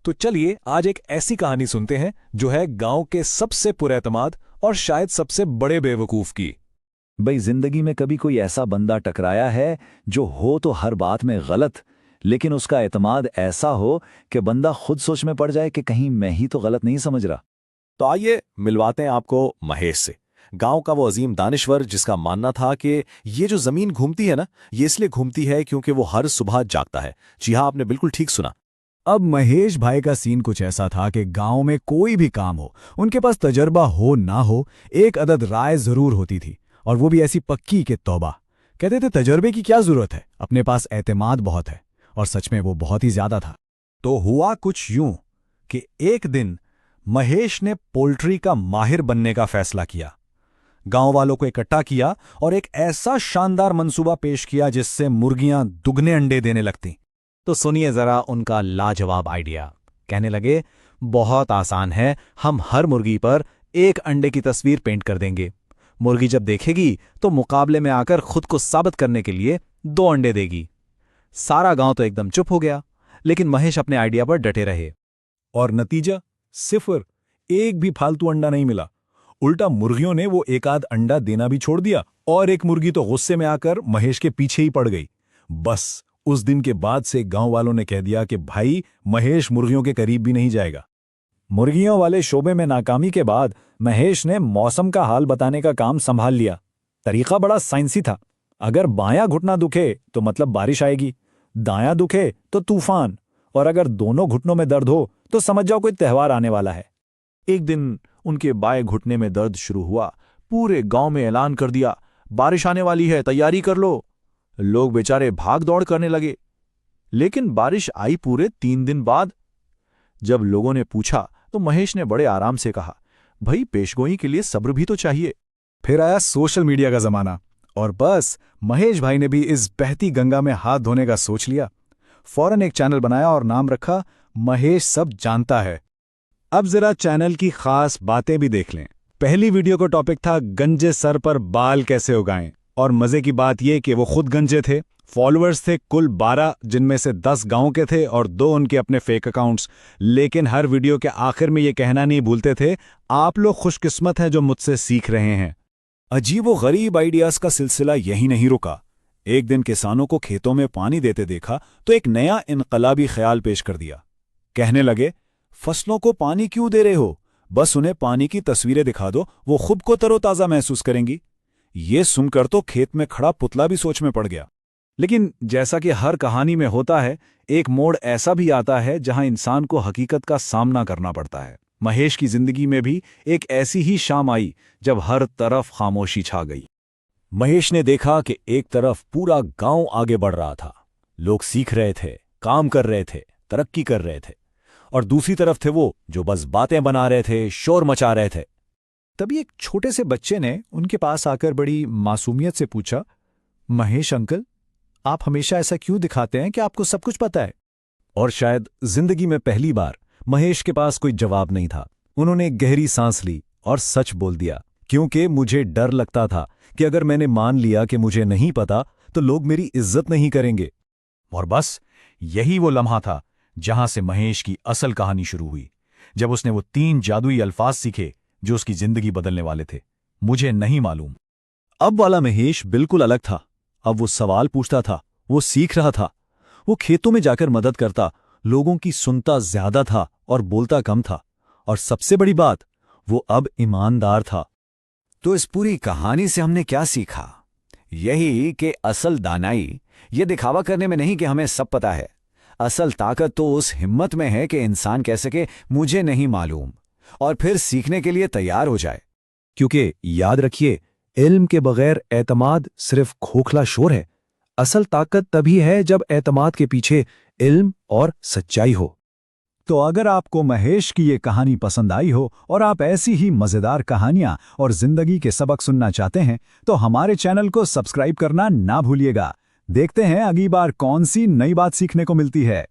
तो चलिए आज एक ऐसी कहानी सुनते हैं जो है गांव के सबसे पुरएतमाद और शायद सबसे बड़े बेवकूफ की। भाई, जिंदगी में कभी कोई ऐसा बंदा टकराया है जो हो तो हर बात में गलत, लेकिन उसका एतमाद ऐसा हो कि बंदा खुद सोच में पड़ जाए कि कहीं मैं ही तो गलत नहीं समझ रहा। तो आइए मिलवाते हैं आपको महेश से, गांव का वो अजीम दानिश्वर जिसका मानना था कि ये जो जमीन घूमती है ना, ये इसलिए घूमती है क्योंकि वो हर सुबह जागता है। जी हाँ, आपने बिल्कुल ठीक सुना। अब महेश भाई का सीन कुछ ऐसा था कि गांव में कोई भी काम हो, उनके पास तजर्बा हो ना हो, एक अदद राय जरूर होती थी, और वो भी ऐसी पक्की कि तौबा। कहते थे तजर्बे की क्या जरूरत है, अपने पास एतमाद बहुत है। और सच में वो बहुत ही ज्यादा था। तो हुआ कुछ यूं कि एक दिन महेश ने पोल्ट्री का माहिर बनने का फैसला किया। गांव वालों को इकट्ठा किया और एक ऐसा शानदार मंसूबा पेश किया जिससे मुर्गियां दुगने अंडे देने लगती। तो सुनिए जरा उनका लाजवाब आइडिया। कहने लगे, बहुत आसान है, हम हर मुर्गी पर एक अंडे की तस्वीर पेंट कर देंगे। मुर्गी जब देखेगी तो मुकाबले में आकर खुद को साबित करने के लिए 2 अंडे देगी। सारा गांव तो एकदम चुप हो गया, लेकिन महेश अपने आइडिया पर डटे रहे। और नतीजा सिफर, एक भी फालतू अंडा नहीं मिला। उल्टा मुर्गियों ने वो एक आध अंडा देना भी छोड़ दिया, और एक मुर्गी तो गुस्से में आकर महेश के पीछे ही पड़ गई। बस उस दिन के बाद से गांव वालों ने कह दिया कि भाई महेश मुर्गियों के करीब भी नहीं जाएगा। मुर्गियों वाले शोबे में नाकामी के बाद महेश ने मौसम का हाल बताने का काम संभाल लिया। तरीका बड़ा साइंसी था। अगर बायां घुटना दुखे तो मतलब बारिश आएगी, दायां दुखे तो तूफान, और अगर दोनों घुटनों में दर्द हो तो समझ जाओ कोई त्योहार आने वाला है। एक दिन उनके बाएं घुटने में दर्द शुरू हुआ। पूरे गांव में ऐलान कर दिया, बारिश आने वाली है, तैयारी कर लो। लोग बेचारे भाग दौड़ करने लगे। लेकिन बारिश आई पूरे 3 दिन बाद। जब लोगों ने पूछा तो महेश ने बड़े आराम से कहा, भाई पेशगोई के लिए सब्र भी तो चाहिए। फिर आया सोशल मीडिया का जमाना, और बस महेश भाई ने भी इस बहती गंगा में हाथ धोने का सोच लिया। फौरन एक चैनल बनाया और नाम रखा महेश सब जानता है। अब जरा चैनल की खास बातें भी देख लें। पहली वीडियो का टॉपिक था गंजे सर पर बाल कैसे उगाएं, और मजे की बात यह कि वो खुद गंजे थे। फॉलोअर्स थे कुल 12, जिनमें से 10 गांव के थे और 2 उनके अपने फेक अकाउंट्स। लेकिन हर वीडियो के आखिर में ये कहना नहीं भूलते थे, आप लोग खुशकिस्मत हैं जो मुझसे सीख रहे हैं। अजीब व गरीब आइडियाज का सिलसिला यही नहीं रुका। एक दिन किसानों को खेतों में पानी देते देखा तो एक नया इनकलाबी ख्याल पेश कर दिया। कहने लगे, फसलों को पानी क्यों दे रहे हो, बस उन्हें पानी की तस्वीरें दिखा दो, वो खुद को तरोताजा महसूस करेंगी। ये सुनकर तो खेत में खड़ा पुतला भी सोच में पड़ गया। लेकिन जैसा कि हर कहानी में होता है, एक मोड़ ऐसा भी आता है जहां इंसान को हकीकत का सामना करना पड़ता है। महेश की जिंदगी में भी एक ऐसी ही शाम आई जब हर तरफ खामोशी छा गई। महेश ने देखा कि एक तरफ पूरा गांव आगे बढ़ रहा था, लोग सीख रहे थे, काम कर रहे थे, तरक्की कर रहे थे, और दूसरी तरफ थे वो जो बस बातें बना रहे थे, शोर मचा रहे थे। तभी एक छोटे से बच्चे ने उनके पास आकर बड़ी मासूमियत से पूछा, महेश अंकल, आप हमेशा ऐसा क्यों दिखाते हैं कि आपको सब कुछ पता है? और शायद जिंदगी में पहली बार महेश के पास कोई जवाब नहीं था। उन्होंने गहरी सांस ली और सच बोल दिया, क्योंकि मुझे डर लगता था कि अगर मैंने मान लिया कि मुझे नहीं पता तो लोग मेरी इज्जत नहीं करेंगे। और बस यही वो लम्हा था जहां से महेश की असल कहानी शुरू हुई, जब उसने वो 3 जादुई अल्फाज सीखे जो उसकी जिंदगी बदलने वाले थे। मुझे नहीं मालूम। अब वाला महेश बिल्कुल अलग था। अब वो सवाल पूछता था, वो सीख रहा था, वो खेतों में जाकर मदद करता, लोगों की सुनता ज्यादा था और बोलता कम था, और सबसे बड़ी बात, वो अब ईमानदार था। तो इस पूरी कहानी से हमने क्या सीखा? यही कि असल दानाई ये दिखावा करने में नहीं कि हमें सब पता है। असल ताकत तो उस हिम्मत में है कि इंसान कह सके मुझे नहीं मालूम, और फिर सीखने के लिए तैयार हो जाए। क्योंकि याद रखिए, इल्म के बगैर एतमाद सिर्फ खोखला शोर है। असल ताकत तभी है जब एतमाद के पीछे इल्म और सच्चाई हो। तो अगर आपको महेश की ये कहानी पसंद आई हो और आप ऐसी ही मजेदार कहानियां और जिंदगी के सबक सुनना चाहते हैं, तो हमारे चैनल को सब्सक्राइब करना ना भूलिएगा। देखते हैं अगली बार कौन सी नई बात सीखने को मिलती है।